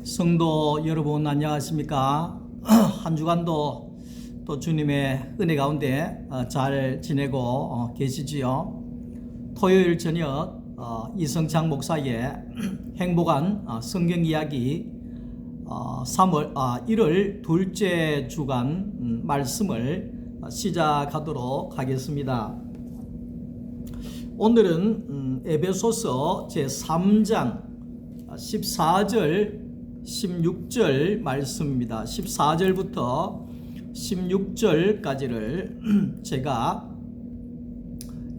성도 여러분 안녕하십니까? 한 주간도 또 주님의 은혜 가운데 잘 지내고 계시지요? 토요일 저녁 이성창 목사의 행복한 성경 이야기 1월 둘째 주간 말씀을 시작하도록 하겠습니다. 오늘은 에베소서 제3장 14절 16절 말씀입니다. 14절부터 16절까지를 제가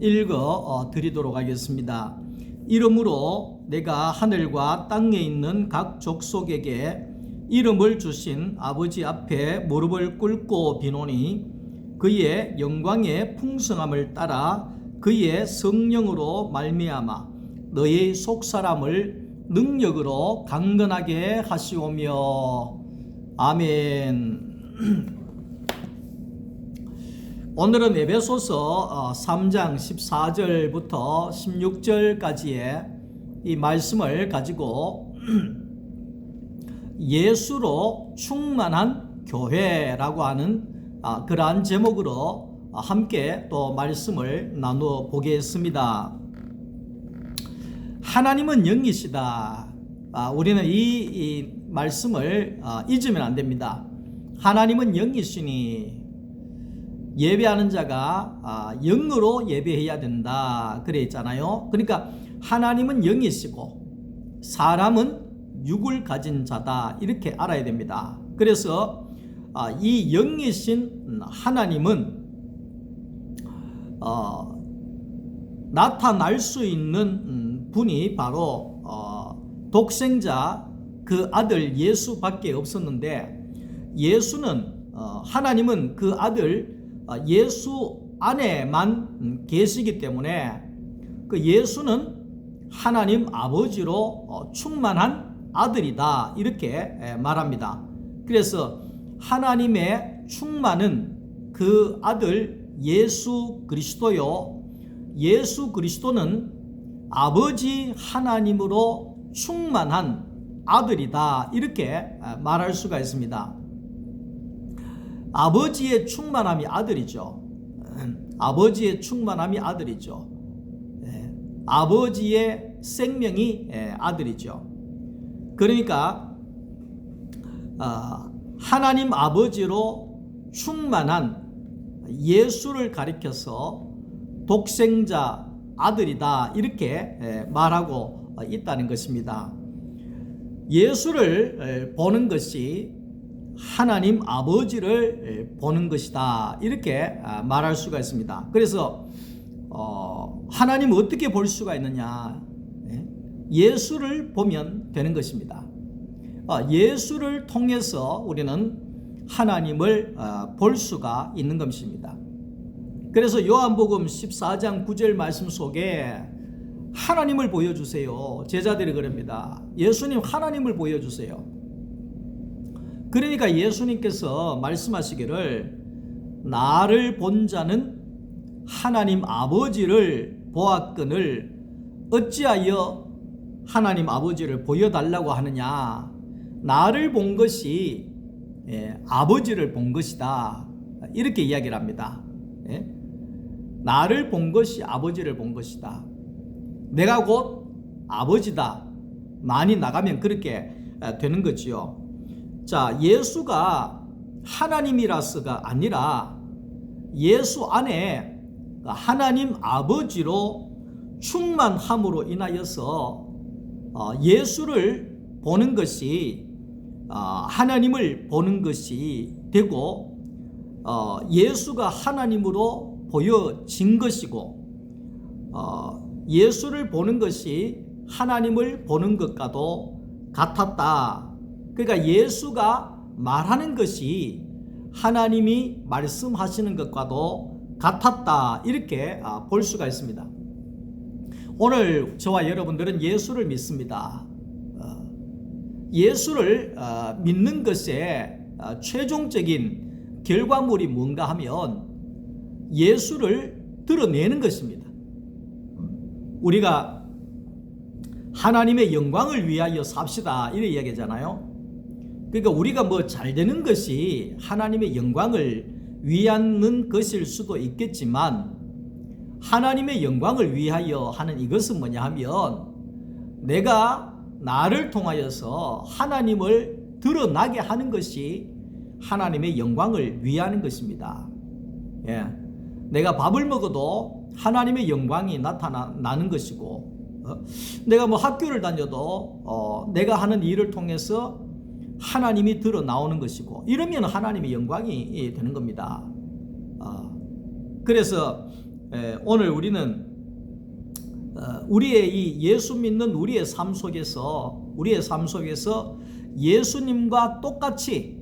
읽어 드리도록 하겠습니다. 이러므로 내가 하늘과 땅에 있는 각 족속에게 이름을 주신 아버지 앞에 무릎을 꿇고 비노니 그의 영광의 풍성함을 따라 그의 성령으로 말미암아 너희 속사람을 능력으로 강건하게 하시오며 아멘. 오늘은 에베소서 3장 14절부터 16절까지의 이 말씀을 가지고 예수로 충만한 교회라고 하는 그러한 제목으로 함께 또 말씀을 나누어 보겠습니다. 하나님은 영이시다. 우리는 이 말씀을 잊으면 안 됩니다. 하나님은 영이시니 예배하는 자가 영으로 예배해야 된다. 그래 있잖아요. 그러니까 하나님은 영이시고 사람은 육을 가진 자다. 이렇게 알아야 됩니다. 그래서 이 영이신 하나님은 나타날 수 있는 분이 바로 독생자 그 아들 예수밖에 없었는데 예수는 하나님은 그 아들 예수 안에만 계시기 때문에 그 예수는 하나님 아버지로 충만한 아들이다 이렇게 말합니다. 그래서 하나님의 충만은 그 아들 예수 그리스도요. 예수 그리스도는 아버지 하나님으로 충만한 아들이다 이렇게 말할 수가 있습니다. 아버지의 충만함이 아들이죠. 아버지의 충만함이 아들이죠. 아버지의 생명이 아들이죠. 그러니까 하나님 아버지로 충만한 예수를 가리켜서 독생자 아들이다 이렇게 말하고 있다는 것입니다. 예수를 보는 것이 하나님 아버지를 보는 것이다 이렇게 말할 수가 있습니다. 그래서 하나님을 어떻게 볼 수가 있느냐? 예수를 보면 되는 것입니다. 예수를 통해서 우리는 하나님을 볼 수가 있는 것입니다. 그래서 요한복음 14장 9절 말씀 속에 하나님을 보여주세요. 제자들이 그럽니다. 예수님 하나님을 보여주세요. 그러니까 예수님께서 말씀하시기를 나를 본 자는 하나님 아버지를 보았거늘 어찌하여 하나님 아버지를 보여달라고 하느냐. 나를 본 것이 아버지를 본 것이다. 이렇게 이야기를 합니다. 나를 본 것이 아버지를 본 것이다. 내가 곧 아버지다. 많이 나가면 그렇게 되는 거지요. 자, 예수가 하나님이라서가 아니라 예수 안에 하나님 아버지로 충만함으로 인하여서 예수를 보는 것이 하나님을 보는 것이 되고 예수가 하나님으로 보여진 것이고 예수를 보는 것이 하나님을 보는 것과도 같았다. 그러니까 예수가 말하는 것이 하나님이 말씀하시는 것과도 같았다. 이렇게 볼 수가 있습니다. 오늘 저와 여러분들은 예수를 믿습니다. 예수를 믿는 것의 최종적인 결과물이 뭔가 하면 예수를 드러내는 것입니다. 우리가 하나님의 영광을 위하여 삽시다 이렇게 이야기하잖아요. 그러니까 우리가 뭐 잘 되는 것이 하나님의 영광을 위하는 것일 수도 있겠지만, 하나님의 영광을 위하여 하는 이것은 뭐냐 하면, 내가 나를 통하여서 하나님을 드러나게 하는 것이 하나님의 영광을 위하는 것입니다. 예. 내가 밥을 먹어도 하나님의 영광이 나타나는 것이고, 내가 뭐 학교를 다녀도 내가 하는 일을 통해서 하나님이 드러나오는 것이고, 이러면 하나님의 영광이 되는 겁니다. 그래서 오늘 우리는 우리의 이 예수 믿는 우리의 삶 속에서 예수님과 똑같이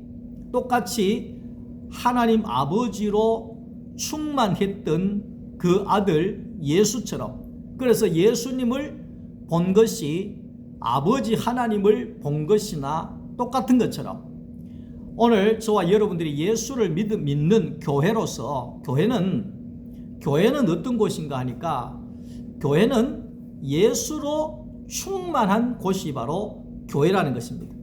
하나님 아버지로 충만했던 그 아들 예수처럼, 그래서 예수님을 본 것이 아버지 하나님을 본 것이나 똑같은 것처럼, 오늘 저와 여러분들이 예수를 믿는 교회로서, 교회는 어떤 곳인가 하니까, 교회는 예수로 충만한 곳이 바로 교회라는 것입니다.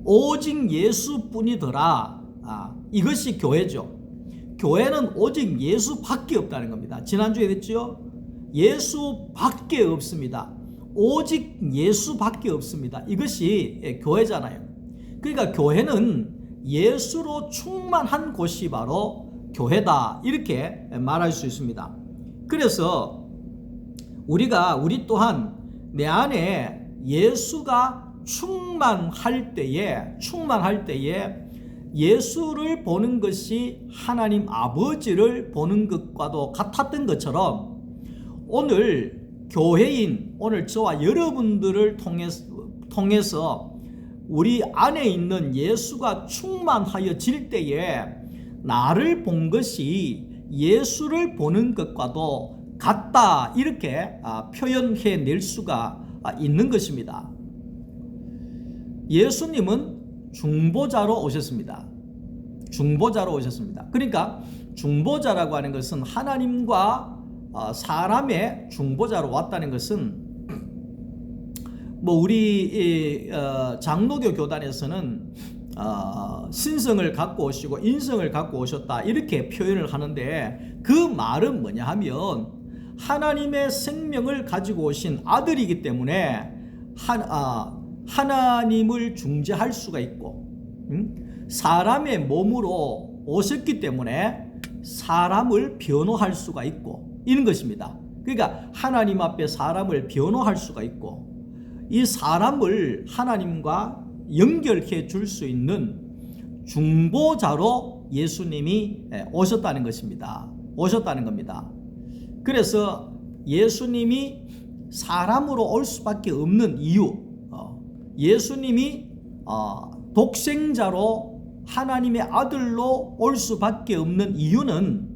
오직 예수뿐이더라. 이것이 교회죠. 교회는 오직 예수밖에 없다는 겁니다. 지난주에 했죠? 예수밖에 없습니다. 오직 예수밖에 없습니다. 이것이 교회잖아요. 그러니까 교회는 예수로 충만한 곳이 바로 교회다, 이렇게 말할 수 있습니다. 그래서 우리 또한 내 안에 예수가 충만할 때에 예수를 보는 것이 하나님 아버지를 보는 것과도 같았던 것처럼, 오늘 교회인, 오늘 저와 여러분들을 통해서 우리 안에 있는 예수가 충만하여질 때에 나를 본 것이 예수를 보는 것과도 같다, 이렇게 표현해 낼 수가 있는 것입니다. 예수님은 중보자로 오셨습니다. 그러니까 중보자라고 하는 것은 하나님과 사람의 중보자로 왔다는 것은, 뭐 우리 장로교 교단에서는 신성을 갖고 오시고 인성을 갖고 오셨다, 이렇게 표현을 하는데, 그 말은 뭐냐 하면 하나님의 생명을 가지고 오신 아들이기 때문에 하나님을 중재할 수가 있고, 사람의 몸으로 오셨기 때문에 사람을 변호할 수가 있고, 이런 것입니다. 그러니까 하나님 앞에 사람을 변호할 수가 있고, 이 사람을 하나님과 연결해 줄 수 있는 중보자로 예수님이 오셨다는 것입니다. 그래서 예수님이 사람으로 올 수밖에 없는 이유, 예수님이 독생자로 하나님의 아들로 올 수밖에 없는 이유는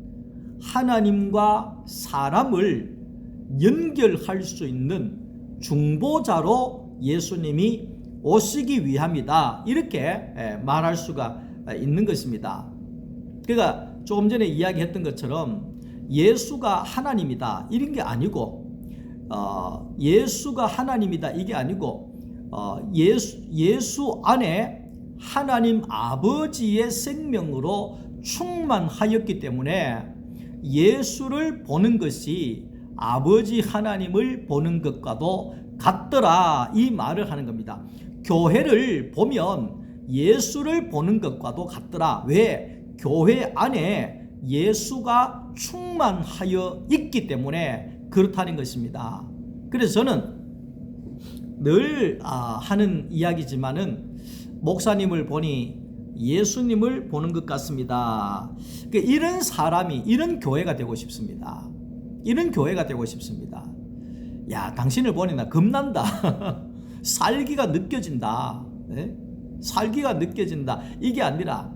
하나님과 사람을 연결할 수 있는 중보자로 예수님이 오시기 위함이다, 이렇게 말할 수가 있는 것입니다. 그러니까 조금 전에 이야기했던 것처럼 예수가 하나님이다, 이런 게 아니고, 예수가 하나님이다, 이게 아니고, 예수 안에 하나님 아버지의 생명으로 충만하였기 때문에 예수를 보는 것이 아버지 하나님을 보는 것과도 같더라, 이 말을 하는 겁니다. 교회를 보면 예수를 보는 것과도 같더라. 왜? 교회 안에 예수가 충만하여 있기 때문에 그렇다는 것입니다. 그래서 저는 늘 하는 이야기지만은, 목사님을 보니 예수님을 보는 것 같습니다. 이런 사람이, 이런 교회가 되고 싶습니다. 야, 당신을 보니 나 겁난다. 살기가 느껴진다. 네? 살기가 느껴진다. 이게 아니라,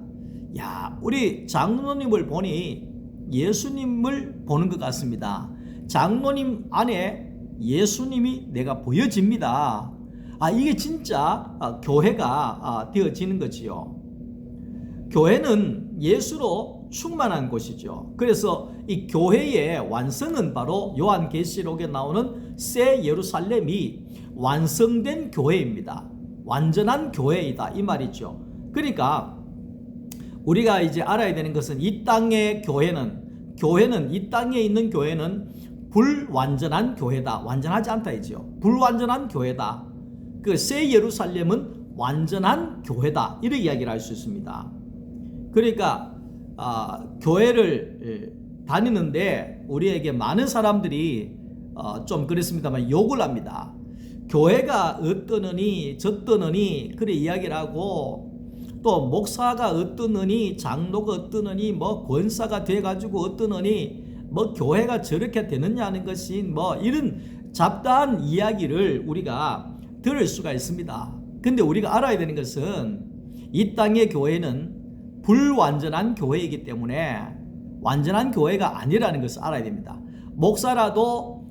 야, 우리 장로님을 보니 예수님을 보는 것 같습니다. 장로님 안에 예수님이 내가 보여집니다. 이게 진짜 교회가 되어지는 거지요. 교회는 예수로 충만한 곳이죠. 그래서 이 교회의 완성은 바로 요한계시록에 나오는 새 예루살렘이 완성된 교회입니다. 완전한 교회이다, 이 말이죠. 그러니까 우리가 이제 알아야 되는 것은 이 땅의 교회는 이 땅에 있는 교회는 불완전한 교회다. 완전하지 않다 이죠. 불완전한 교회다. 그 새 예루살렘은 완전한 교회다. 이렇게 이야기를 할 수 있습니다. 그러니까 교회를 다니는데 우리에게 많은 사람들이 좀 그렇습니다만 욕을 합니다. 교회가 어떠느니 저떠느니 그래 이야기를 하고, 또 목사가 어떠느니 장로가 어떠느니 뭐 권사가 돼가지고 어떠느니 뭐 교회가 저렇게 되느냐는 것이 뭐 이런 잡다한 이야기를 우리가 들을 수가 있습니다. 근데 우리가 알아야 되는 것은 이 땅의 교회는 불완전한 교회이기 때문에 완전한 교회가 아니라는 것을 알아야 됩니다. 목사라도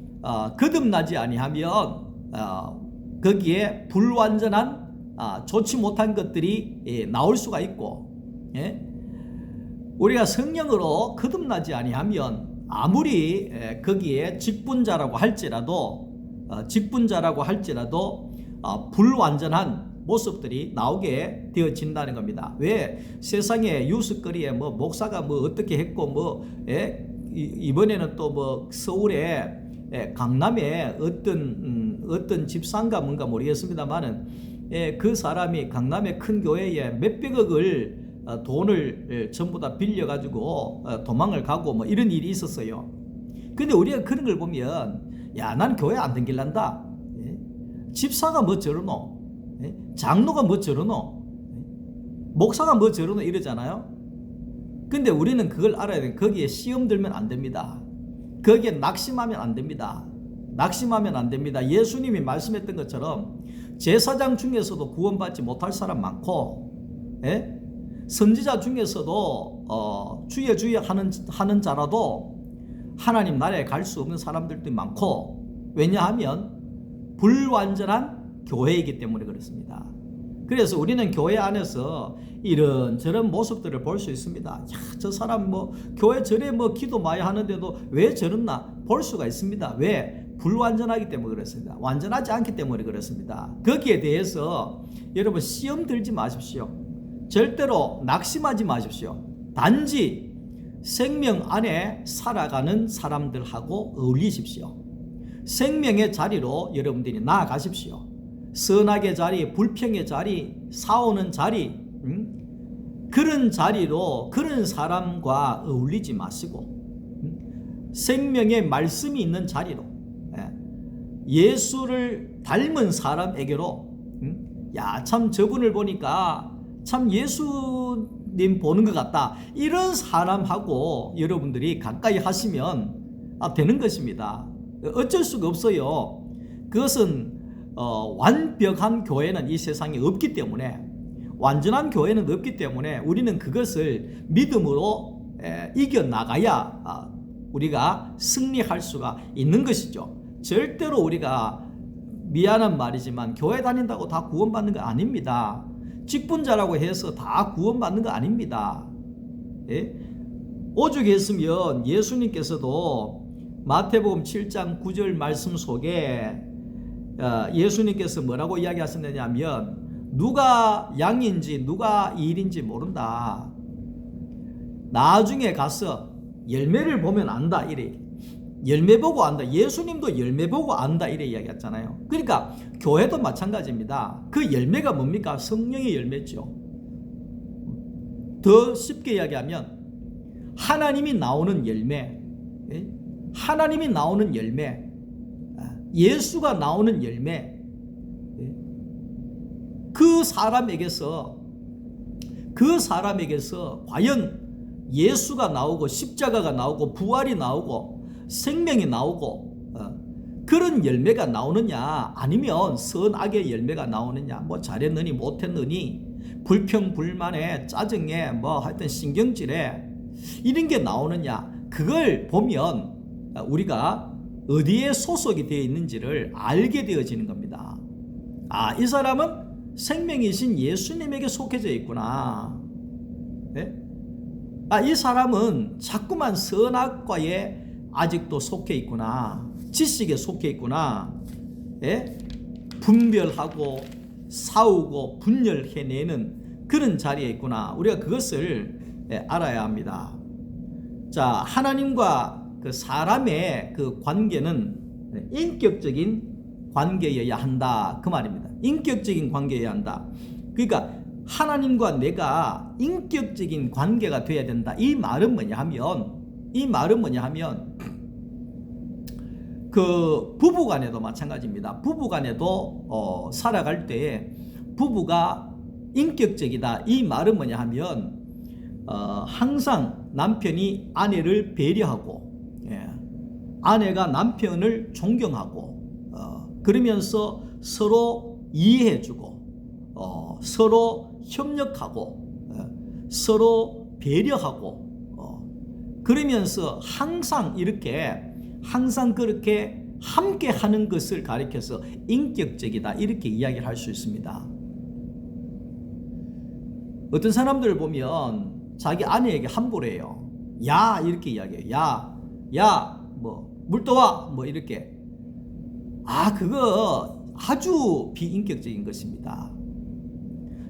거듭나지 아니하면 거기에 불완전한 좋지 못한 것들이 나올 수가 있고, 우리가 성령으로 거듭나지 아니하면 아무리 거기에 직분자라고 할지라도 불완전한 모습들이 나오게 되어진다는 겁니다. 왜 세상에 뉴스거리에 뭐 목사가 뭐 어떻게 했고 이번에는 또 뭐 서울에 강남에 어떤 집사인가 뭔가 모르겠습니다만은 그 사람이 강남의 큰 교회에 몇백억을 돈을 전부 다 빌려가지고 도망을 가고 뭐 이런 일이 있었어요. 근데 우리가 그런 걸 보면 난 교회 안 댕길란다. 집사가 뭐 저러노? 장로가 뭐 저러노? 목사가 뭐 저러노? 이러잖아요. 근데 우리는 그걸 알아야 돼. 거기에 시험 들면 안 됩니다. 거기에 낙심하면 안 됩니다. 낙심하면 안 됩니다. 예수님이 말씀했던 것처럼 제사장 중에서도 구원받지 못할 사람 많고, 선지자 중에서도 주여 주여 하는 자라도 하나님 나라에 갈 수 없는 사람들도 많고, 왜냐하면 불완전한 교회이기 때문에 그렇습니다. 그래서 우리는 교회 안에서 이런저런 모습들을 볼 수 있습니다. 저 사람 뭐 교회 절에 뭐 기도 많이 하는데도 왜 저랬나 볼 수가 있습니다. 왜? 불완전하기 때문에 그렇습니다. 완전하지 않기 때문에 그렇습니다. 거기에 대해서 여러분 시험 들지 마십시오. 절대로 낙심하지 마십시오. 단지 생명 안에 살아가는 사람들하고 어울리십시오. 생명의 자리로 여러분들이 나아가십시오. 선악의 자리, 불평의 자리, 싸우는 자리, 그런 자리로 그런 사람과 어울리지 마시고, 생명의 말씀이 있는 자리로, 예수를 닮은 사람에게로, 참 저분을 보니까 참 예수님 보는 것 같다, 이런 사람하고 여러분들이 가까이 하시면 되는 것입니다. 어쩔 수가 없어요. 그것은 완벽한 교회는 이 세상에 없기 때문에, 완전한 교회는 없기 때문에 우리는 그것을 믿음으로 이겨나가야 우리가 승리할 수가 있는 것이죠. 절대로 우리가 미안한 말이지만 교회 다닌다고 다 구원받는 거 아닙니다. 직분자라고 해서 다 구원받는 거 아닙니다. 오죽했으면 예수님께서도 마태복음 7장 9절 말씀 속에 예수님께서 뭐라고 이야기하셨느냐면, 누가 양인지 누가 일인지 모른다. 나중에 가서 열매를 보면 안다. 이래. 열매 보고 안다. 예수님도 열매 보고 안다. 이래 이야기했잖아요. 그러니까 교회도 마찬가지입니다. 그 열매가 뭡니까? 성령의 열매죠. 더 쉽게 이야기하면 하나님이 나오는 열매, 하나님이 나오는 열매, 예수가 나오는 열매, 그 사람에게서 과연 예수가 나오고 십자가가 나오고 부활이 나오고 생명이 나오고 그런 열매가 나오느냐, 아니면 선악의 열매가 나오느냐, 뭐 잘했느니 못했느니 불평 불만에 짜증에 뭐 하여튼 신경질에 이런 게 나오느냐, 그걸 보면 우리가 어디에 소속이 되어 있는지를 알게 되어지는 겁니다. 이 사람은 생명이신 예수님에게 속해져 있구나. 이 사람은 자꾸만 선악과에 아직도 속해 있구나. 지식에 속해 있구나. 분별하고 싸우고 분열해내는 그런 자리에 있구나. 우리가 그것을 알아야 합니다. 자, 하나님과 그 사람의 그 관계는 인격적인 관계여야 한다, 그 말입니다. 인격적인 관계여야 한다. 그러니까 하나님과 내가 인격적인 관계가 돼야 된다. 이 말은 뭐냐 하면 그 부부간에도 마찬가지입니다. 부부간에도 살아갈 때 부부가 인격적이다. 이 말은 뭐냐 하면 항상 남편이 아내를 배려하고, 아내가 남편을 존경하고, 그러면서 서로 이해해주고, 서로 협력하고, 서로 배려하고, 그러면서 항상 그렇게 함께 하는 것을 가리켜서 인격적이다, 이렇게 이야기를 할 수 있습니다. 어떤 사람들을 보면 자기 아내에게 함부로 해요. 야, 이렇게 이야기해요. 야, 뭐 물 떠와, 뭐 이렇게. 그거 아주 비인격적인 것입니다.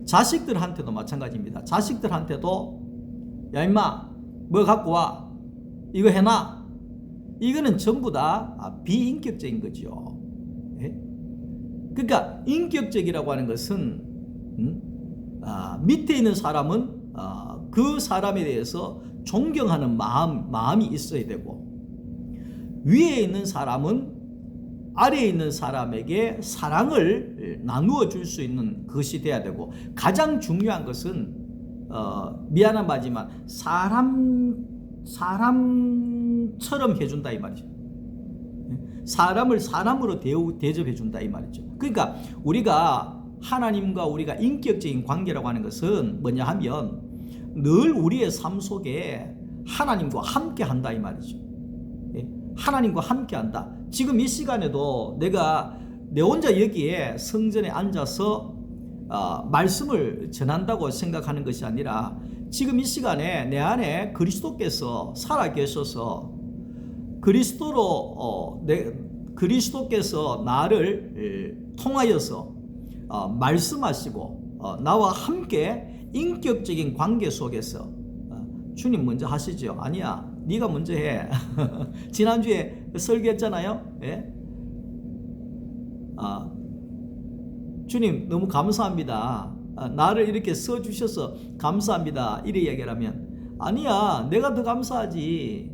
자식들한테도 마찬가지입니다. 자식들한테도 야, 임마, 뭐 갖고 와, 이거 해놔. 이거는 전부 다 비인격적인 거죠. 그러니까 인격적이라고 하는 것은 밑에 있는 사람은 그 사람에 대해서 존경하는 마음이 있어야 되고, 위에 있는 사람은 아래에 있는 사람에게 사랑을 나누어 줄 수 있는 것이 돼야 되고, 가장 중요한 것은 미안한 말이지만 사람처럼 해준다, 이 말이죠. 사람을 사람으로 대접해준다, 이 말이죠. 그러니까 하나님과 우리가 인격적인 관계라고 하는 것은 뭐냐 하면 늘 우리의 삶 속에 하나님과 함께 한다, 이 말이죠. 하나님과 함께 한다. 지금 이 시간에도 내가 내 혼자 여기에 성전에 앉아서 말씀을 전한다고 생각하는 것이 아니라, 지금 이 시간에 내 안에 그리스도께서 살아 계셔서 그리스도께서 나를 통하여서 말씀하시고 나와 함께 인격적인 관계 속에서 주님 먼저 하시죠. 아니야, 네가 먼저 해. 지난주에 설교했잖아요. 주님 너무 감사합니다. 나를 이렇게 써주셔서 감사합니다. 이래 얘기를 하면, 아니야, 내가 더 감사하지.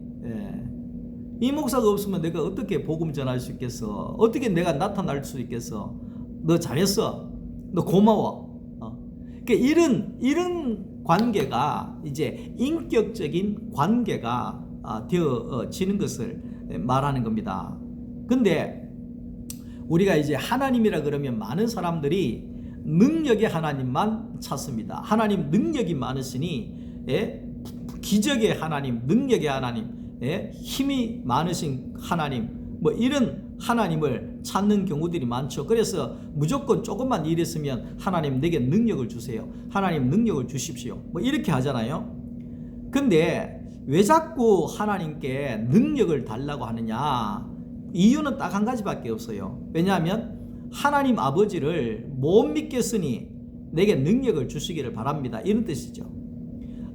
이 목사가 없으면 내가 어떻게 복음 전할 수 있겠어? 어떻게 내가 나타날 수 있겠어? 너 잘했어. 너 고마워. 그러니까 이런 관계가 이제 인격적인 관계가 되어지는 것을 말하는 겁니다. 근데 우리가 이제 하나님이라 그러면 많은 사람들이 능력의 하나님만 찾습니다. 하나님 능력이 많으시니, 기적의 하나님, 능력의 하나님, 힘이 많으신 하나님, 뭐 이런 하나님을 찾는 경우들이 많죠. 그래서 무조건 조금만 일 있으면 하나님 내게 능력을 주세요, 하나님 능력을 주십시오, 뭐 이렇게 하잖아요. 근데 왜 자꾸 하나님께 능력을 달라고 하느냐? 이유는 딱 한 가지밖에 없어요. 왜냐하면 하나님 아버지를 못 믿겠으니 내게 능력을 주시기를 바랍니다, 이런 뜻이죠.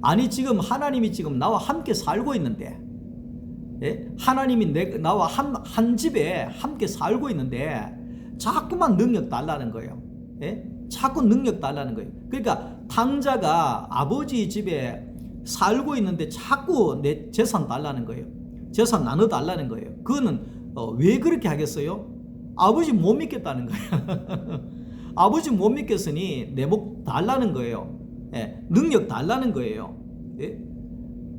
아니, 지금 하나님이 지금 나와 함께 살고 있는데, 하나님이 나와 한 집에 함께 살고 있는데 자꾸만 능력 달라는 거예요. 자꾸 능력 달라는 거예요. 그러니까 탕자가 아버지 집에 살고 있는데 자꾸 내 재산 달라는 거예요. 재산 나눠 달라는 거예요. 그거는 왜 그렇게 하겠어요? 아버지 못 믿겠다는 거예요. 아버지 못 믿겠으니 내 목 달라는 거예요. 능력 달라는 거예요.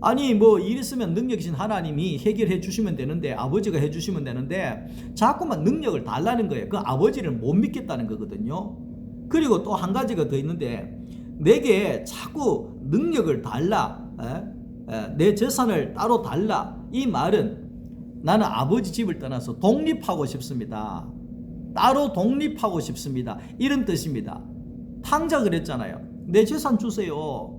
아니, 뭐 일 있으면 능력이신 하나님이 해결해 주시면 되는데, 아버지가 해 주시면 되는데 자꾸만 능력을 달라는 거예요. 그 아버지를 못 믿겠다는 거거든요. 그리고 또 한 가지가 더 있는데, 내게 자꾸 능력을 달라, 내 재산을 따로 달라, 이 말은 나는 아버지 집을 떠나서 독립하고 싶습니다, 따로 독립하고 싶습니다, 이런 뜻입니다. 탕자 그랬잖아요. 내 재산 주세요.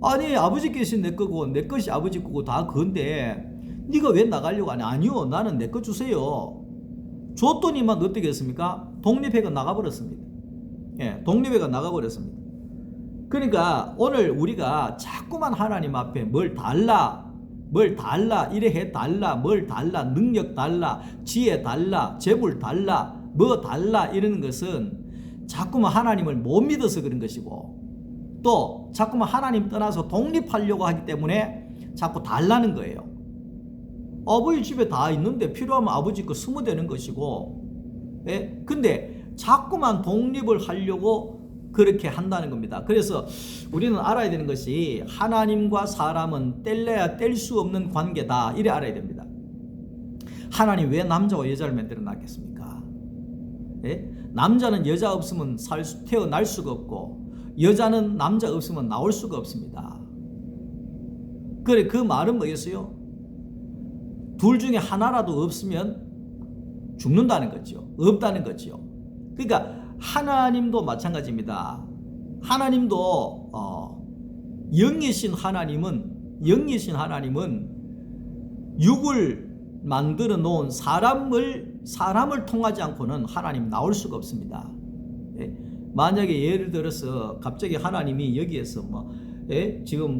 아니, 아버지께서 내 거고 내 것이 아버지 거고 다 그건데 네가 왜 나가려고 하냐? 아니요, 나는 내 거 주세요. 줬더니만 어떻게 했습니까? 독립해가 나가버렸습니다. 독립해가 나가버렸습니다. 그러니까 오늘 우리가 자꾸만 하나님 앞에 뭘 달라 이래 해 달라, 뭘 달라, 능력 달라, 지혜 달라, 재물 달라, 뭐 달라 이러는 것은 자꾸만 하나님을 못 믿어서 그런 것이고, 또 자꾸만 하나님 떠나서 독립하려고 하기 때문에 자꾸 달라는 거예요. 아버지 집에 다 있는데 필요하면 아버지 거 쓰면 되는 것이고, 예? 근데 자꾸만 독립을 하려고 그렇게 한다는 겁니다. 그래서 우리는 알아야 되는 것이 하나님과 사람은 뗄래야 뗄 수 없는 관계다, 이래 알아야 됩니다. 하나님 왜 남자와 여자를 만들어 놨겠습니까? 예? 남자는 여자 없으면 태어날 수가 없고, 여자는 남자 없으면 나올 수가 없습니다. 그래, 그 말은 뭐겠어요? 둘 중에 하나라도 없으면 죽는다는 거죠. 없다는 거죠. 그러니까 하나님도 마찬가지입니다. 하나님도 영이신 하나님은 육을 만들어 놓은 사람을 통하지 않고는 하나님 나올 수가 없습니다. 예? 만약에 예를 들어서 갑자기 하나님이 여기에서 지금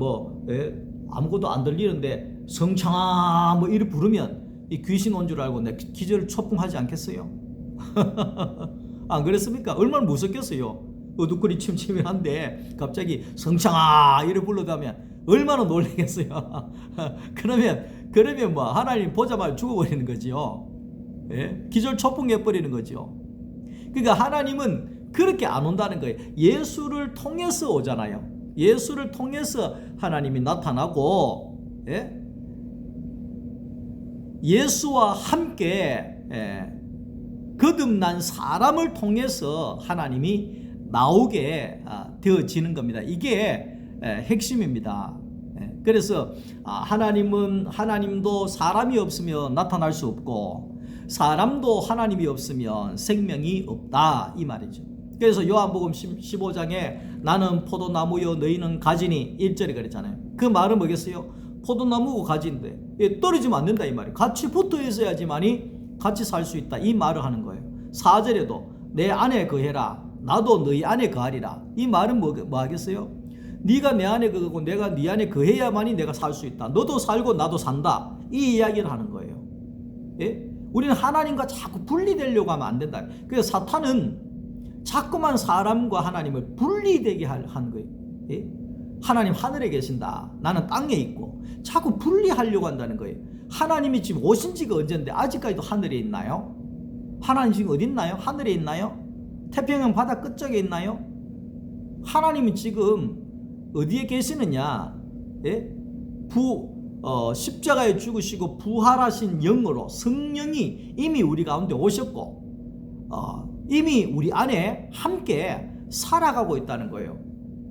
아무것도 안 들리는데 성창아 이렇게 부르면 이 귀신 온 줄 알고 내 기절 초풍하지 않겠어요? 안 그랬습니까? 얼마나 무섭겠어요? 어두꺼리 침침한데 갑자기 성창아 이렇게 불러다면 얼마나 놀라겠어요? 그러면 하나님 보자마자 죽어버리는 거지요. 예? 기절 초풍해버리는 거죠. 그러니까 하나님은 그렇게 안 온다는 거예요. 예수를 통해서 오잖아요. 예수를 통해서 하나님이 나타나고, 예? 예수와 함께 거듭난 사람을 통해서 하나님이 나오게 되어지는 겁니다. 이게 핵심입니다. 그래서 하나님도 사람이 없으면 나타날 수 없고, 사람도 하나님이 없으면 생명이 없다, 이 말이죠. 그래서 요한복음 15장에 나는 포도나무요 너희는 가지니 1절에 그랬잖아요. 그 말은 뭐겠어요? 포도나무고 가지인데 떨어지면 안 된다, 이 말이에요. 같이 붙어 있어야지만이 같이 살 수 있다, 이 말을 하는 거예요. 4절에도 내 안에 거해라 나도 너희 안에 거하리라, 이 말은 뭐 하겠어요? 네가 내 안에 거하고 내가 네 안에 거해야만이 내가 살 수 있다. 너도 살고 나도 산다, 이 이야기를 하는 거예요. 예? 우리는 하나님과 자꾸 분리되려고 하면 안 된다. 그래서 사탄은 자꾸만 사람과 하나님을 분리되게 한 거예요. 예? 하나님 하늘에 계신다, 나는 땅에 있고, 자꾸 분리하려고 한다는 거예요. 하나님이 지금 오신 지가 언젠데 아직까지도 하늘에 있나요? 하나님 지금 어디 있나요? 하늘에 있나요? 태평양 바다 끝쪽에 있나요? 하나님이 지금 어디에 계시느냐? 예? 십자가에 죽으시고 부활하신 영으로 성령이 이미 우리 가운데 오셨고, 이미 우리 안에 함께 살아가고 있다는 거예요.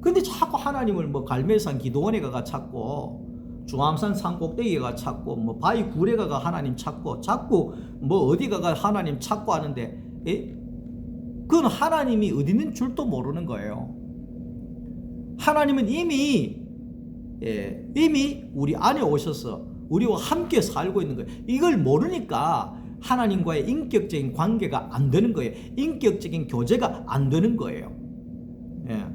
근데 자꾸 하나님을 갈멜산 기도원에 가가 찾고, 중암산 산 꼭대기에 가 찾고, 바위 굴에 가가 하나님 찾고, 자꾸 어디 가가 하나님 찾고 하는데, 예? 그건 하나님이 어디 있는 줄도 모르는 거예요. 하나님은 이미 우리 안에 오셔서 우리와 함께 살고 있는 거예요. 이걸 모르니까 하나님과의 인격적인 관계가 안 되는 거예요. 인격적인 교제가 안 되는 거예요. 예.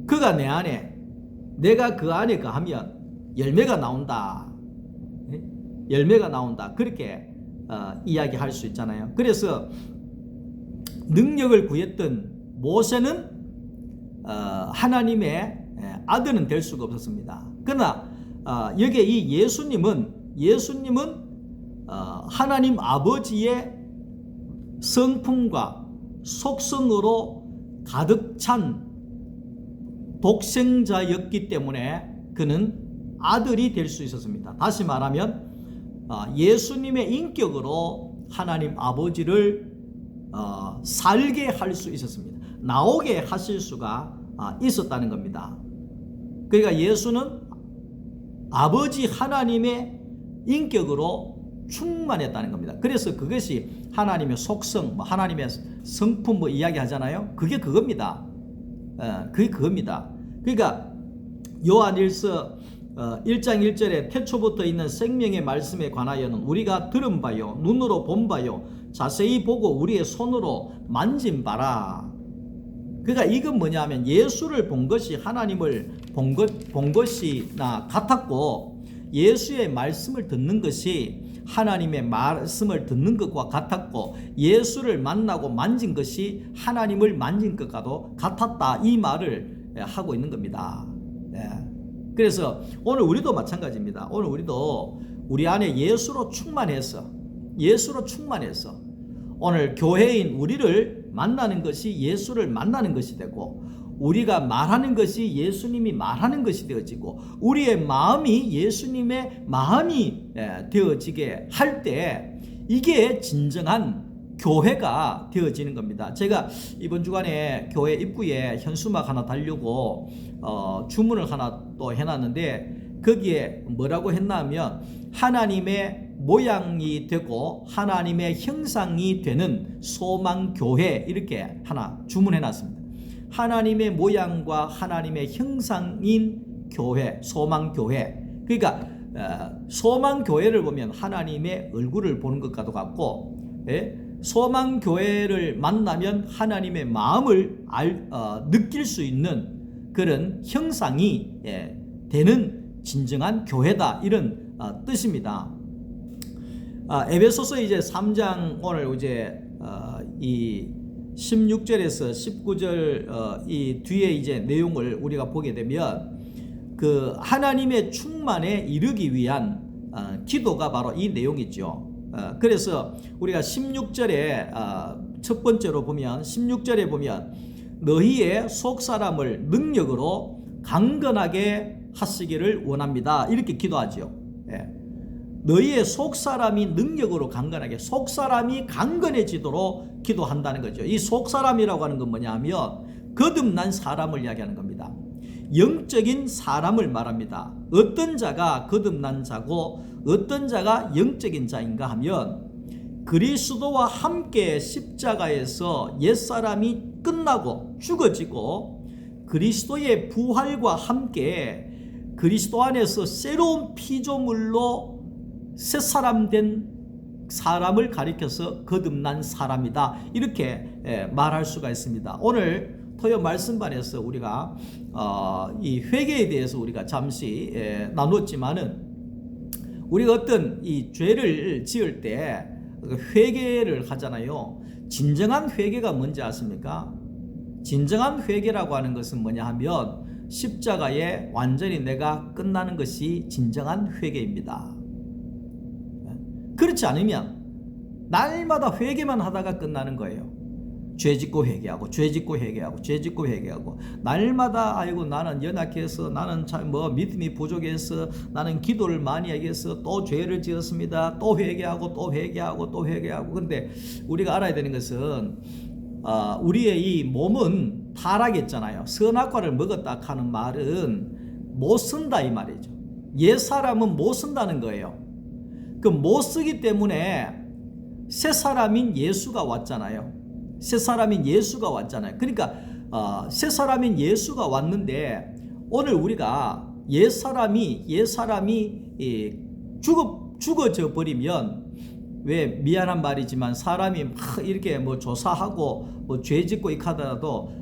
그가 내 안에, 내가 그 안에 거하면 열매가 나온다. 예? 열매가 나온다. 그렇게 이야기할 수 있잖아요. 그래서 능력을 구했던 모세는 하나님의 아들은 될 수가 없었습니다. 그러나 여기에 이 예수님은 하나님 아버지의 성품과 속성으로 가득 찬 독생자였기 때문에 그는 아들이 될 수 있었습니다. 다시 말하면 예수님의 인격으로 하나님 아버지를 살게 할 수 있었습니다. 나오게 하실 수가 있었다는 겁니다. 그러니까 예수는 아버지 하나님의 인격으로 충만했다는 겁니다. 그래서 그것이 하나님의 속성, 하나님의 성품 이야기하잖아요. 그게 그겁니다. 그게 그겁니다. 그러니까 요한일서 1장 1절에 태초부터 있는 생명의 말씀에 관하여는 우리가 들은 바요 눈으로 본 바요 자세히 보고 우리의 손으로 만진 바라. 그러니까 이건 뭐냐면 예수를 본 것이 하나님을 본 것이나 같았고, 예수의 말씀을 듣는 것이 하나님의 말씀을 듣는 것과 같았고, 예수를 만나고 만진 것이 하나님을 만진 것과도 같았다, 이 말을 하고 있는 겁니다. 그래서 오늘 우리도 마찬가지입니다. 오늘 우리도 우리 안에 예수로 충만해서 오늘 교회인 우리를 만나는 것이 예수를 만나는 것이 되고, 우리가 말하는 것이 예수님이 말하는 것이 되어지고, 우리의 마음이 예수님의 마음이 되어지게 할 때 이게 진정한 교회가 되어지는 겁니다. 제가 이번 주간에 교회 입구에 현수막 하나 달려고 주문을 하나 또 해놨는데, 거기에 뭐라고 했냐면 하나님의 모양이 되고 하나님의 형상이 되는 소망교회, 이렇게 하나 주문해놨습니다. 하나님의 모양과 하나님의 형상인 교회, 소망교회. 그러니까 소망교회를 보면 하나님의 얼굴을 보는 것과도 같고, 소망교회를 만나면 하나님의 마음을 느낄 수 있는 그런 형상이 되는 진정한 교회다, 이런 뜻입니다. 에베소서 이제 3장 오늘 이제 이 16절에서 19절 이 뒤에 이제 내용을 우리가 보게 되면, 그 하나님의 충만에 이르기 위한 기도가 바로 이 내용이죠. 그래서 우리가 16절에 첫 번째로 보면, 16절에 보면 너희의 속사람을 능력으로 강건하게 하시기를 원합니다, 이렇게 기도하죠. 너희의 속사람이 능력으로 강건하게, 속사람이 강건해지도록 기도한다는 거죠. 이 속사람이라고 하는 건 뭐냐면 거듭난 사람을 이야기하는 겁니다. 영적인 사람을 말합니다. 어떤 자가 거듭난 자고 어떤 자가 영적인 자인가 하면, 그리스도와 함께 십자가에서 옛사람이 끝나고 죽어지고 그리스도의 부활과 함께 그리스도 안에서 새로운 피조물로 새 사람 된 사람을 가리켜서 거듭난 사람이다, 이렇게 말할 수가 있습니다. 오늘 토요 말씀반에서 우리가 이 회개에 대해서 우리가 잠시 나눴지만은, 우리가 어떤 이 죄를 지을 때 회개를 하잖아요. 진정한 회개가 뭔지 아십니까? 진정한 회개라고 하는 것은 뭐냐 하면 십자가에 완전히 내가 끝나는 것이 진정한 회개입니다. 그렇지 않으면 날마다 회개만 하다가 끝나는 거예요. 죄짓고 회개하고 죄짓고 회개하고 죄짓고 회개하고, 날마다 아이고 나는 연약해서, 나는 참 믿음이 부족해서, 나는 기도를 많이 해서 또 죄를 지었습니다. 또 회개하고 또 회개하고 또 회개하고. 근데 우리가 알아야 되는 것은 우리의 이 몸은 타락했잖아요. 선악과를 먹었다 하는 말은 못 쓴다, 이 말이죠. 옛 사람은 못 쓴다는 거예요. 그 못 쓰기 때문에 새 사람인 예수가 왔잖아요. 새 사람인 예수가 왔잖아요. 그러니까 새 사람인 예수가 왔는데, 오늘 우리가 옛 사람이 죽어져 버리면, 왜 미안한 말이지만 사람이 막 이렇게 조사하고 죄짓고 하더라도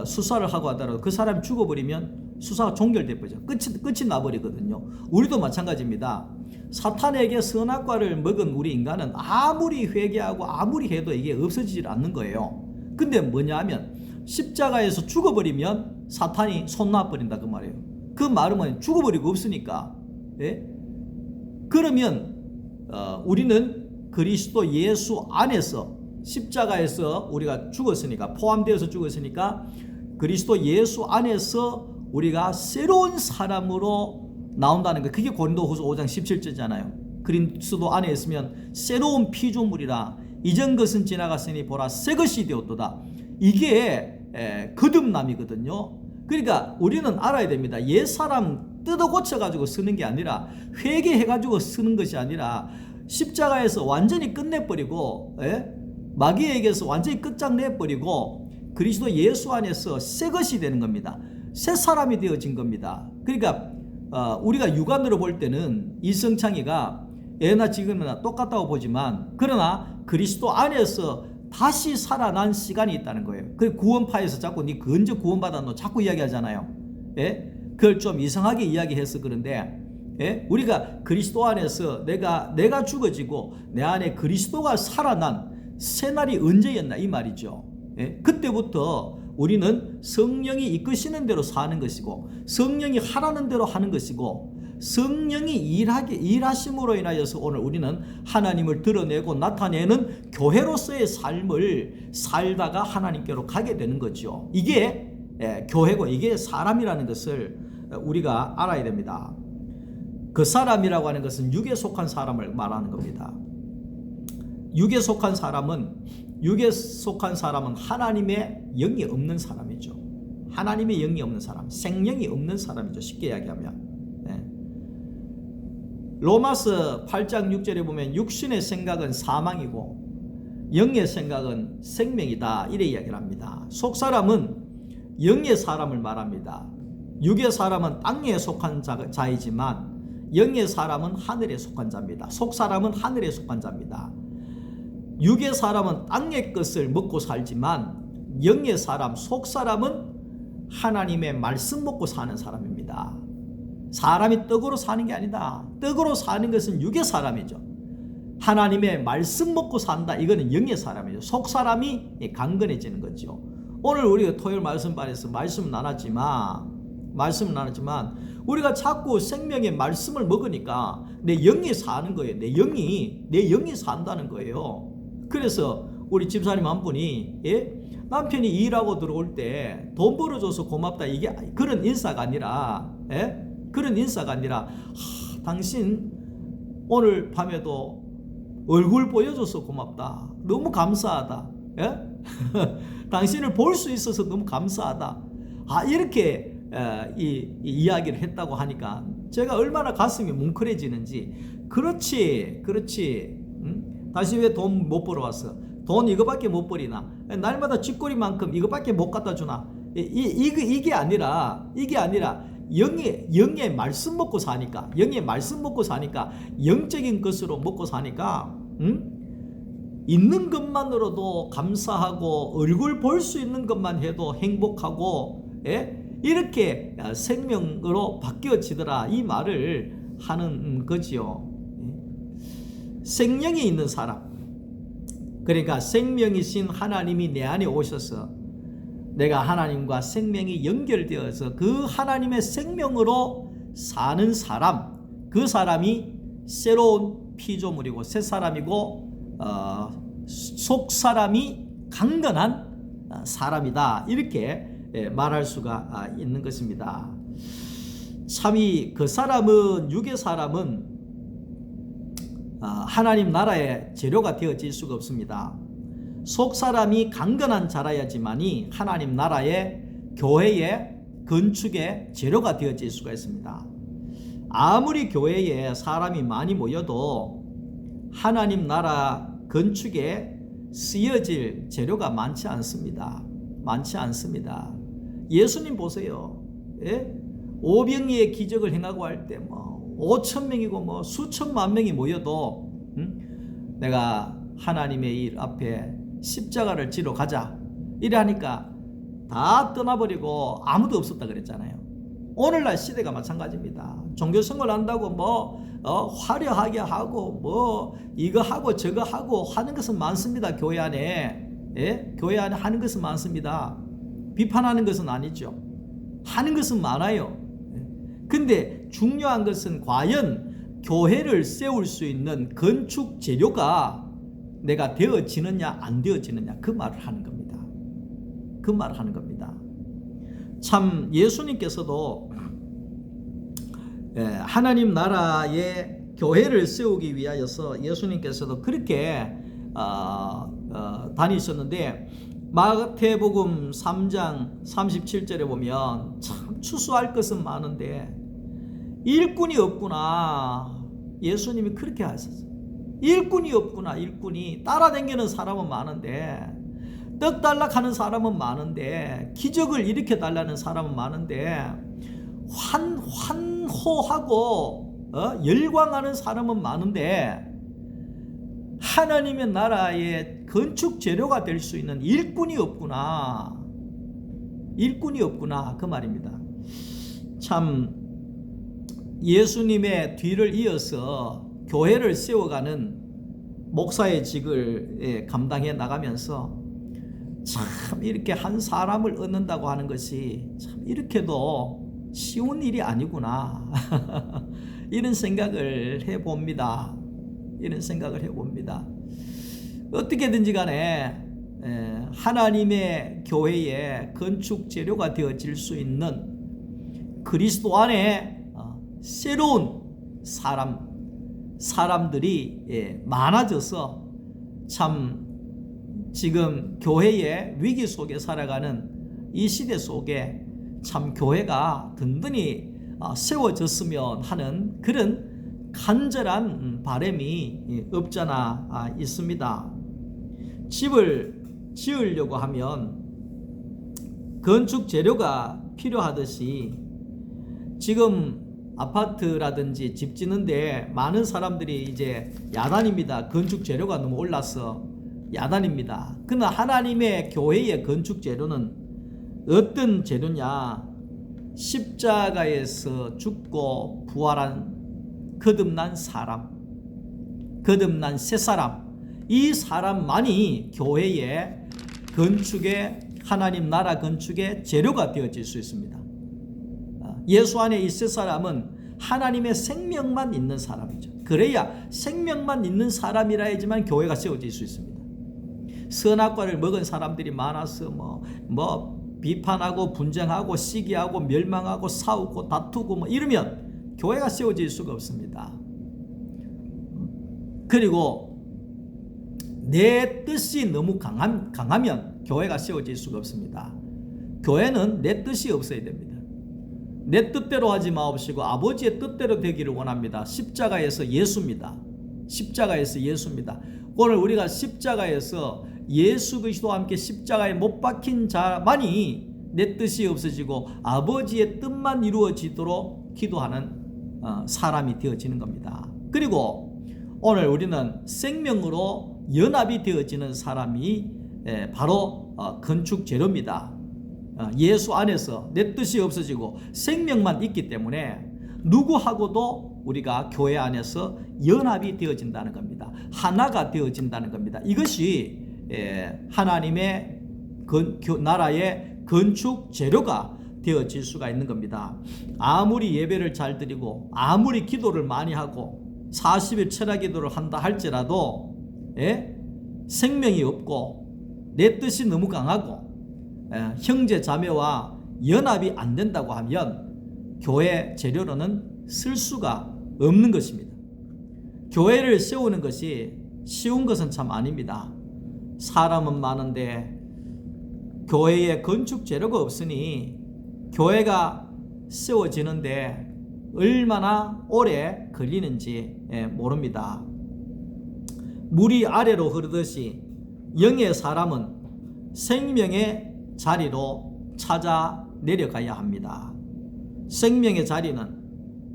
수사를 하고 하더라도 그 사람이 죽어버리면 수사가 종결돼 버리죠. 끝이 나버리거든요. 우리도 마찬가지입니다. 사탄에게 선악과를 먹은 우리 인간은 아무리 회개하고 아무리 해도 이게 없어지질 않는 거예요. 근데 뭐냐 하면 십자가에서 죽어버리면 사탄이 손 놔버린다, 그 말이에요. 그 말은 뭐냐, 죽어버리고 없으니까. 그러면 우리는 그리스도 예수 안에서, 십자가에서 우리가 죽었으니까, 포함되어서 죽었으니까 그리스도 예수 안에서 우리가 새로운 사람으로 나온다는 거. 그게 고린도후서 5장 17절잖아요. 그리스도 안에 있으면 새로운 피조물이라, 이전 것은 지나갔으니 보라 새 것이 되었도다. 이게 거듭남이거든요. 그러니까 우리는 알아야 됩니다. 옛 사람 뜯어 고쳐가지고 쓰는 게 아니라, 회개해가지고 쓰는 것이 아니라, 십자가에서 완전히 끝내버리고, 마귀에게서 완전히 끝장내버리고 그리스도 예수 안에서 새 것이 되는 겁니다. 새 사람이 되어진 겁니다. 그러니까 우리가 육안으로 볼 때는 이성창이가 애나 지금이나 똑같다고 보지만, 그러나 그리스도 안에서 다시 살아난 시간이 있다는 거예요. 그 구원파에서 자꾸 니 언제 구원받았노 자꾸 이야기하잖아요. 예? 그걸 좀 이상하게 이야기해서 그런데, 예? 우리가 그리스도 안에서 내가 죽어지고 내 안에 그리스도가 살아난 새날이 언제였나 이 말이죠. 예? 그때부터 우리는 성령이 이끄시는 대로 사는 것이고 성령이 하라는 대로 하는 것이고 성령이 일하심으로 인하여서 오늘 우리는 하나님을 드러내고 나타내는 교회로서의 삶을 살다가 하나님께로 가게 되는 거죠. 이게 교회고 이게 사람이라는 것을 우리가 알아야 됩니다. 그 사람이라고 하는 것은 육에 속한 사람을 말하는 겁니다. 육에 속한 사람은 하나님의 영이 없는 사람이죠. 하나님의 영이 없는 사람, 생명이 없는 사람이죠. 쉽게 이야기하면. 로마서 8장 6절에 보면 육신의 생각은 사망이고 영의 생각은 생명이다 이래 이야기를 합니다. 속사람은 영의 사람을 말합니다. 육의 사람은 땅에 속한 자이지만 영의 사람은 하늘에 속한 자입니다. 속사람은 하늘에 속한 자입니다. 육의 사람은 땅의 것을 먹고 살지만 영의 사람, 속사람은 하나님의 말씀 먹고 사는 사람입니다. 사람이 떡으로 사는 게 아니다. 떡으로 사는 것은 육의 사람이죠. 하나님의 말씀 먹고 산다. 이거는 영의 사람이죠. 속사람이 강건해지는 거죠. 오늘 우리가 토요일 말씀반에서 말씀은 나눴지만 우리가 자꾸 생명의 말씀을 먹으니까 내 영이 사는 거예요. 내 영이 산다는 거예요. 그래서 우리 집사님 한 분이 남편이 일하고 들어올 때 돈 벌어줘서 고맙다 이게 그런 인사가 아니라 당신 오늘 밤에도 얼굴 보여줘서 고맙다. 너무 감사하다. 당신을 볼 수 있어서 너무 감사하다. 이렇게 이야기를 했다고 하니까 제가 얼마나 가슴이 뭉클해지는지. 그렇지. 다시 왜 돈 못 벌어왔어? 돈 이거밖에 못 벌이나? 날마다 쥐꼬리만큼 이거밖에 못 갖다 주나? 이게 아니라 영의 말씀 먹고 사니까 영적인 것으로 먹고 사니까 있는 것만으로도 감사하고 얼굴 볼 수 있는 것만 해도 행복하고 이렇게 생명으로 바뀌어지더라 이 말을 하는 거지요. 생명이 있는 사람, 그러니까 생명이신 하나님이 내 안에 오셔서 내가 하나님과 생명이 연결되어서 그 하나님의 생명으로 사는 사람, 그 사람이 새로운 피조물이고 새 사람이고 속사람이 강건한 사람이다 이렇게 말할 수가 있는 것입니다. 참이 그 사람은 육의 사람은 하나님 나라의 재료가 되어질 수가 없습니다. 속사람이 강건한 자라야지만이 하나님 나라의 교회의 건축의 재료가 되어질 수가 있습니다. 아무리 교회에 사람이 많이 모여도 하나님 나라 건축에 쓰여질 재료가 많지 않습니다. 예수님 보세요. 오병이의 기적을 행하고 할 때 5,000명이고 수천만 명이 모여도 내가 하나님의 일 앞에 십자가를 지러 가자 이래 하니까 다 떠나버리고 아무도 없었다 그랬잖아요. 오늘날 시대가 마찬가지입니다. 종교생활 한다고 화려하게 하고 이거 하고 저거 하고 하는 것은 많습니다. 교회 안에 하는 것은 많습니다. 비판하는 것은 아니죠. 하는 것은 많아요. 근데 중요한 것은 과연 교회를 세울 수 있는 건축 재료가 내가 되어지느냐 안 되어지느냐 그 말을 하는 겁니다. 참 예수님께서도 하나님 나라의 교회를 세우기 위하여서 예수님께서도 그렇게 다니셨는데 마태복음 3장 37절에 보면 참 추수할 것은 많은데 일꾼이 없구나. 예수님이 그렇게 하셨어요. 일꾼이 없구나. 일꾼이 따라다니는 사람은 많은데 떡 달라 하는 사람은 많은데 기적을 일으켜 달라는 사람은 많은데 환호하고 열광하는 사람은 많은데 하나님의 나라의 건축 재료가 될 수 있는 일꾼이 없구나. 일꾼이 없구나. 그 말입니다. 참 예수님의 뒤를 이어서 교회를 세워가는 목사의 직을 감당해 나가면서 참 이렇게 한 사람을 얻는다고 하는 것이 참 이렇게도 쉬운 일이 아니구나. 이런 생각을 해봅니다. 이런 생각을 해봅니다. 어떻게든지 간에 하나님의 교회의 건축 재료가 되어질 수 있는 그리스도 안에 새로운 사람들이 많아져서 참 지금 교회의 위기 속에 살아가는 이 시대 속에 참 교회가 든든히 세워졌으면 하는 그런 간절한 바람이 없잖아 있습니다. 집을 지으려고 하면 건축 재료가 필요하듯이 지금 아파트라든지 집 짓는데 많은 사람들이 이제 야단입니다. 건축 재료가 너무 올라서 야단입니다. 그러나 하나님의 교회의 건축 재료는 어떤 재료냐? 십자가에서 죽고 부활한 거듭난 사람, 거듭난 새 사람, 이 사람만이 교회의 건축의 하나님 나라 건축의 재료가 되어질 수 있습니다. 예수 안에 이 새 사람은 하나님의 생명만 있는 사람이죠. 그래야 생명만 있는 사람이라 하지만 교회가 세워질 수 있습니다. 선악과를 먹은 사람들이 많아서 비판하고 분쟁하고 시기하고 멸망하고 싸우고 다투고 이러면 교회가 세워질 수가 없습니다. 그리고 내 뜻이 너무 강하면 교회가 세워질 수가 없습니다. 교회는 내 뜻이 없어야 됩니다. 내 뜻대로 하지 마옵시고 아버지의 뜻대로 되기를 원합니다. 십자가에서 예수입니다. 십자가에서 예수입니다. 오늘 우리가 십자가에서 예수 그리스도와 함께 십자가에 못 박힌 자만이 내 뜻이 없어지고 아버지의 뜻만 이루어지도록 기도하는 사람이 되어지는 겁니다. 그리고 오늘 우리는 생명으로 연합이 되어지는 사람이 바로 건축 재료입니다. 예수 안에서 내 뜻이 없어지고 생명만 있기 때문에 누구하고도 우리가 교회 안에서 연합이 되어진다는 겁니다. 하나가 되어진다는 겁니다. 이것이 하나님의 나라의 건축 재료가 되어질 수가 있는 겁니다. 아무리 예배를 잘 드리고 아무리 기도를 많이 하고 40일 철야 기도를 한다 할지라도 생명이 없고 내 뜻이 너무 강하고 형제 자매와 연합이 안 된다고 하면 교회 재료로는 쓸 수가 없는 것입니다. 교회를 세우는 것이 쉬운 것은 참 아닙니다. 사람은 많은데 교회에 건축 재료가 없으니 교회가 세워지는데 얼마나 오래 걸리는지 모릅니다. 물이 아래로 흐르듯이 영의 사람은 생명의 자리로 찾아 내려가야 합니다. 생명의 자리는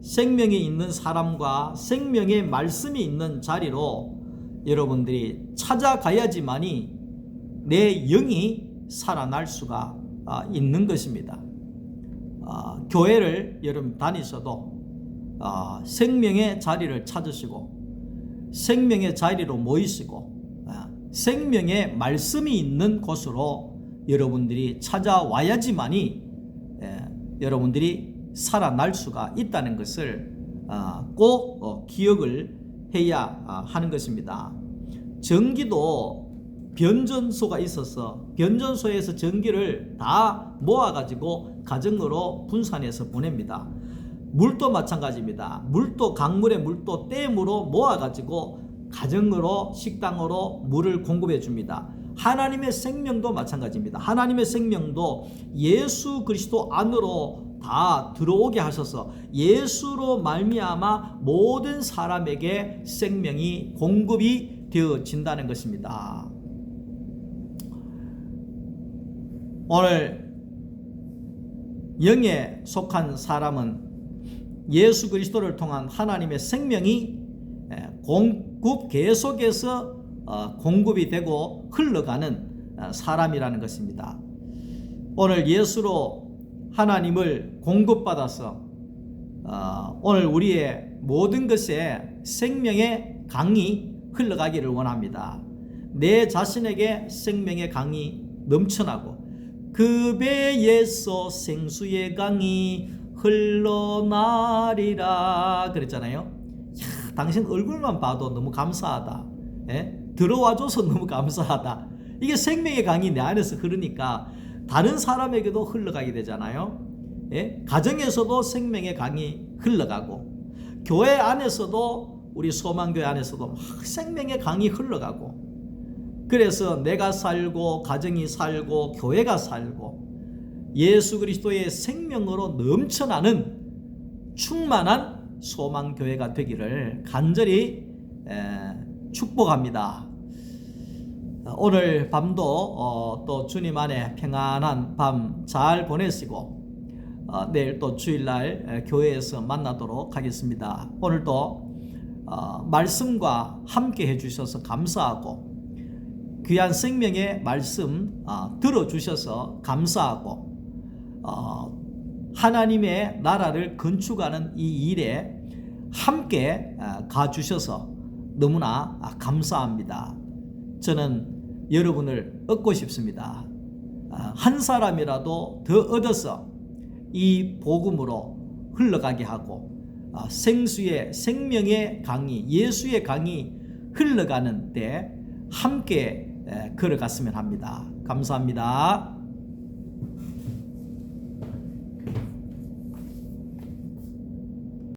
생명이 있는 사람과 생명의 말씀이 있는 자리로 여러분들이 찾아가야지만이 내 영이 살아날 수가 있는 것입니다. 교회를 여러분 다니셔도 생명의 자리를 찾으시고 생명의 자리로 모이시고 생명의 말씀이 있는 곳으로 여러분들이 찾아와야지만이 여러분들이 살아날 수가 있다는 것을 꼭 기억을 해야 하는 것입니다. 전기도 변전소가 있어서 변전소에서 전기를 다 모아가지고 가정으로 분산해서 보냅니다. 물도 마찬가지입니다. 물도 강물의 물도 댐으로 모아가지고 가정으로 식당으로 물을 공급해 줍니다. 하나님의 생명도 마찬가지입니다. 하나님의 생명도 예수 그리스도 안으로 다 들어오게 하셔서 예수로 말미암아 모든 사람에게 생명이 공급이 되어진다는 것입니다. 오늘 영에 속한 사람은 예수 그리스도를 통한 하나님의 생명이 공급 계속해서 공급이 되고 흘러가는 사람이라는 것입니다. 오늘 예수로 하나님을 공급받아서 오늘 우리의 모든 것에 생명의 강이 흘러가기를 원합니다. 내 자신에게 생명의 강이 넘쳐나고 그 배에서 생수의 강이 흘러나리라 그랬잖아요. 당신 얼굴만 봐도 너무 감사하다. 들어와줘서 너무 감사하다. 이게 생명의 강이 내 안에서 흐르니까 다른 사람에게도 흘러가게 되잖아요. 가정에서도 생명의 강이 흘러가고 교회 안에서도 우리 소망교회 안에서도 막 생명의 강이 흘러가고 그래서 내가 살고 가정이 살고 교회가 살고 예수 그리스도의 생명으로 넘쳐나는 충만한 소망교회가 되기를 간절히 축복합니다. 오늘 밤도 또 주님 안에 평안한 밤 잘 보내시고 내일 또 주일날 교회에서 만나도록 하겠습니다. 오늘도 말씀과 함께 해주셔서 감사하고 귀한 생명의 말씀 들어주셔서 감사하고 하나님의 나라를 건축하는 이 일에 함께 가주셔서 너무나 감사합니다. 저는 여러분을 얻고 싶습니다. 한 사람이라도 더 얻어서 이 복음으로 흘러가게 하고 생수의 생명의 강이 예수의 강이 흘러가는 때 함께 걸어갔으면 합니다. 감사합니다.